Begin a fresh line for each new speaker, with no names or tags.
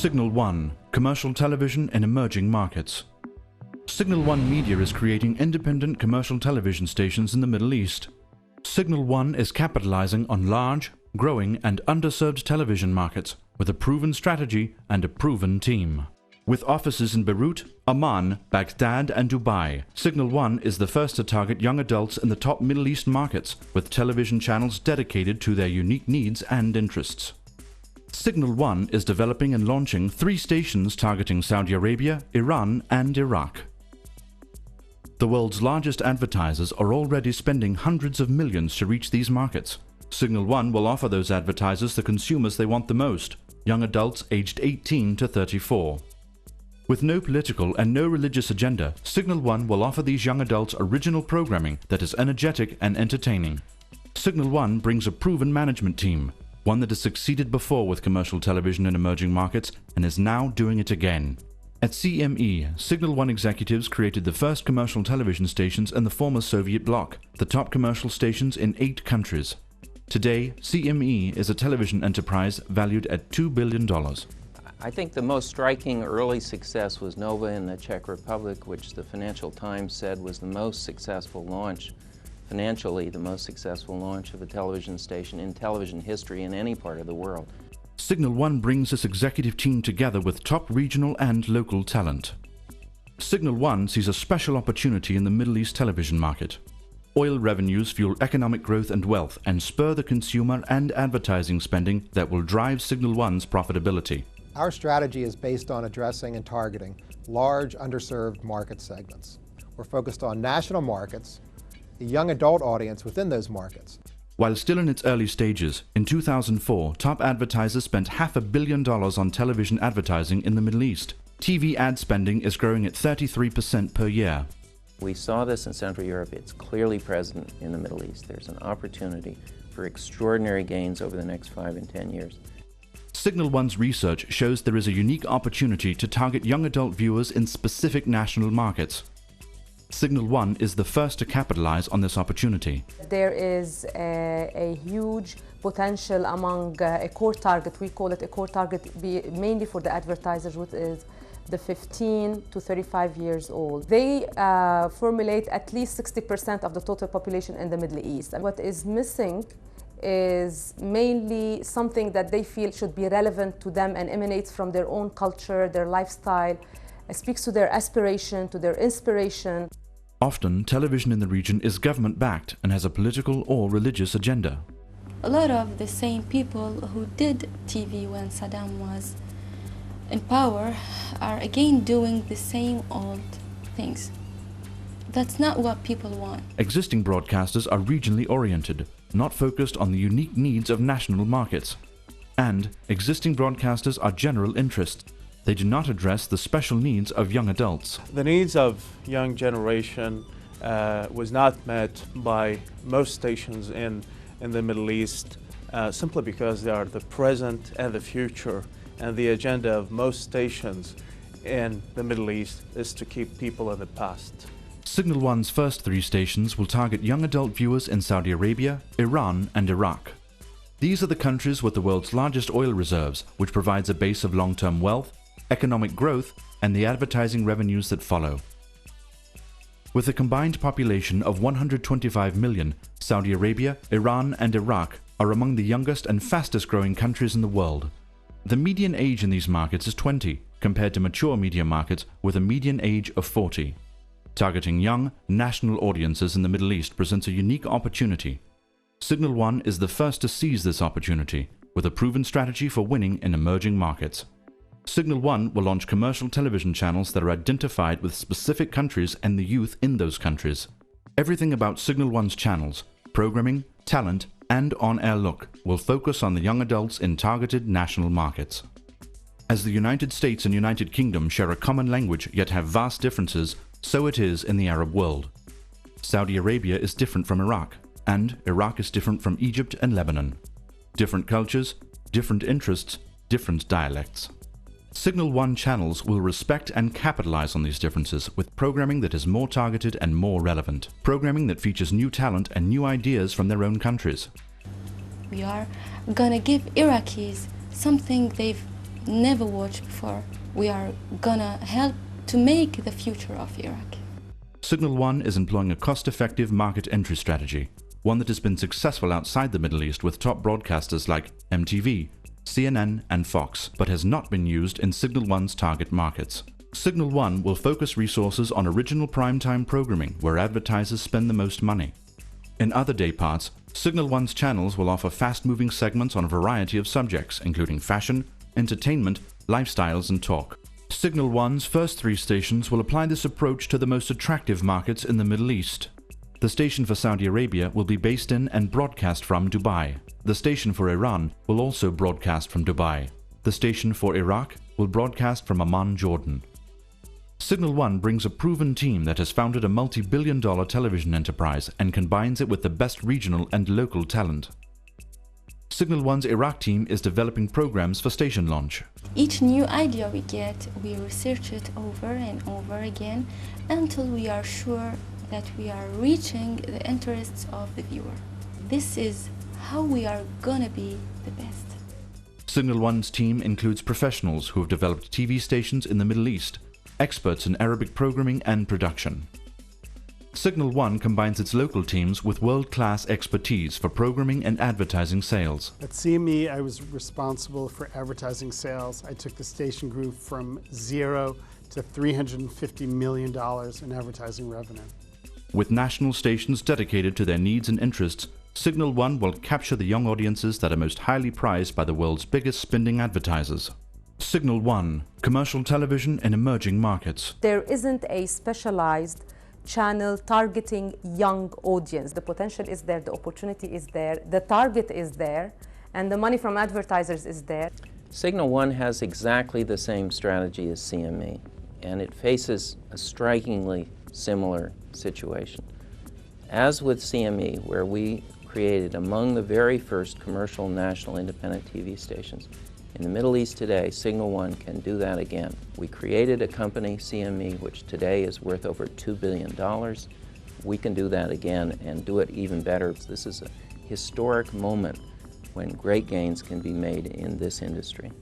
Signal One, commercial television in emerging markets. Signal One Media is creating independent commercial television stations in the Middle East. Signal One is capitalizing on large, growing and underserved television markets with a proven strategy and a proven team. With offices in Beirut, Amman, Baghdad and Dubai, Signal One is the first to target young adults in the top Middle East markets with television channels dedicated to their unique needs and interests. Signal One is developing and launching 3 stations targeting Saudi Arabia, Iran and Iraq. The world's largest advertisers are already spending hundreds of millions to reach these markets. Signal One will offer those advertisers the consumers they want the most, young adults aged 18 to 34. With no political and no religious agenda, Signal One will offer these young adults original programming that is energetic and entertaining. Signal One brings a proven management team, one that has succeeded before with commercial television in emerging markets and is now doing it again. At CME, Signal One executives created the first commercial television stations in the former Soviet bloc, the top commercial stations in 8 countries. Today, CME is a television enterprise valued at $2 billion.
I think the most striking early success was Nova in the Czech Republic, which the Financial Times said was the most successful launch, financially the most successful launch of a television station in television history in any part of the world.
Signal One brings its executive team together with top regional and local talent. Signal One sees a special opportunity in the Middle East television market. Oil revenues fuel economic growth and wealth and spur the consumer and advertising spending that will drive Signal One's profitability.
Our strategy is based on addressing and targeting large, underserved market segments. We're focused on national markets, the young adult audience within those markets.
While still in its early stages, in 2004, top advertisers spent $500 million on television advertising in the Middle East. TV ad spending is growing at 33% per year.
We saw this in Central Europe. It's clearly present in the Middle East. There's an opportunity for extraordinary gains over the next 5 and 10 years.
Signal One's research shows there is a unique opportunity to target young adult viewers in specific national markets. Signal One is the first to capitalize on this opportunity.
There is a huge potential among a core target. We call it a core target mainly for the advertisers, which is the 15 to 35 years old. They formulate at least 60% of the total population in the Middle East. And what is missing is mainly something that they feel should be relevant to them and emanates from their own culture, their lifestyle, speaks to their aspiration, to their inspiration.
Often, television in the region is government-backed and has a political or religious agenda.
A lot of the same people who did TV when Saddam was in power are again doing the same old things. That's not what people want.
Existing broadcasters are regionally oriented, not focused on the unique needs of national markets. And existing broadcasters are general interest. They do not address the special needs of young adults.
The needs of young generation was not met by most stations in the Middle East simply because they are the present and the future, and the agenda of most stations in the Middle East is to keep people in the past.
Signal One's first 3 stations will target young adult viewers in Saudi Arabia, Iran and Iraq. These are the countries with the world's largest oil reserves, which provides a base of long-term wealth, economic growth and the advertising revenues that follow. With a combined population of 125 million, Saudi Arabia, Iran and Iraq are among the youngest and fastest growing countries in the world. The median age in these markets is 20, compared to mature media markets with a median age of 40. Targeting young, national audiences in the Middle East presents a unique opportunity. Signal One is the first to seize this opportunity, with a proven strategy for winning in emerging markets. Signal One will launch commercial television channels that are identified with specific countries and the youth in those countries. Everything about Signal One's channels, programming, talent, and on-air look will focus on the young adults in targeted national markets. As the United States and United Kingdom share a common language yet have vast differences, so it is in the Arab world. Saudi Arabia is different from Iraq, and Iraq is different from Egypt and Lebanon. Different cultures, different interests, different dialects. Signal One channels will respect and capitalize on these differences with programming that is more targeted and more relevant. Programming that features new talent and new ideas from their own countries.
We are gonna give Iraqis something they've never watched before. We are gonna help to make the future of Iraq.
Signal One is employing a cost-effective market entry strategy, one that has been successful outside the Middle East with top broadcasters like MTV, CNN and Fox, but has not been used in Signal One's target markets. Signal One will focus resources on original primetime programming where advertisers spend the most money. In other day parts, Signal One's channels will offer fast-moving segments on a variety of subjects, including fashion, entertainment, lifestyles and talk. Signal One's first 3 stations will apply this approach to the most attractive markets in the Middle East. The station for Saudi Arabia will be based in and broadcast from Dubai. The station for Iran will also broadcast from Dubai. The station for Iraq will broadcast from Amman, Jordan. Signal One brings a proven team that has founded a multi-billion-dollar television enterprise and combines it with the best regional and local talent. Signal One's Iraq team is developing programs for station launch.
Each new idea we get, we research it over and over again until we are sure that we are reaching the interests of the viewer. This is how we are gonna be the best.
Signal One's team includes professionals who have developed TV stations in the Middle East, experts in Arabic programming and production. Signal One combines its local teams with world-class expertise for programming and advertising sales.
At CME, I was responsible for advertising sales. I took the station group from 0 to $350 million in advertising revenue.
With national stations dedicated to their needs and interests, Signal One will capture the young audiences that are most highly prized by the world's biggest spending advertisers. Signal One, commercial television in emerging markets.
There isn't a specialized channel targeting young audience. The potential is there, the opportunity is there, the target is there, and the money from advertisers is there.
Signal One has exactly the same strategy as CME, and it faces a strikingly similar situation. As with CME, where we created among the very first commercial national independent TV stations, in the Middle East today, Signal One can do that again. We created a company, CME, which today is worth over $2 billion. We can do that again and do it even better. This is a historic moment when great gains can be made in this industry.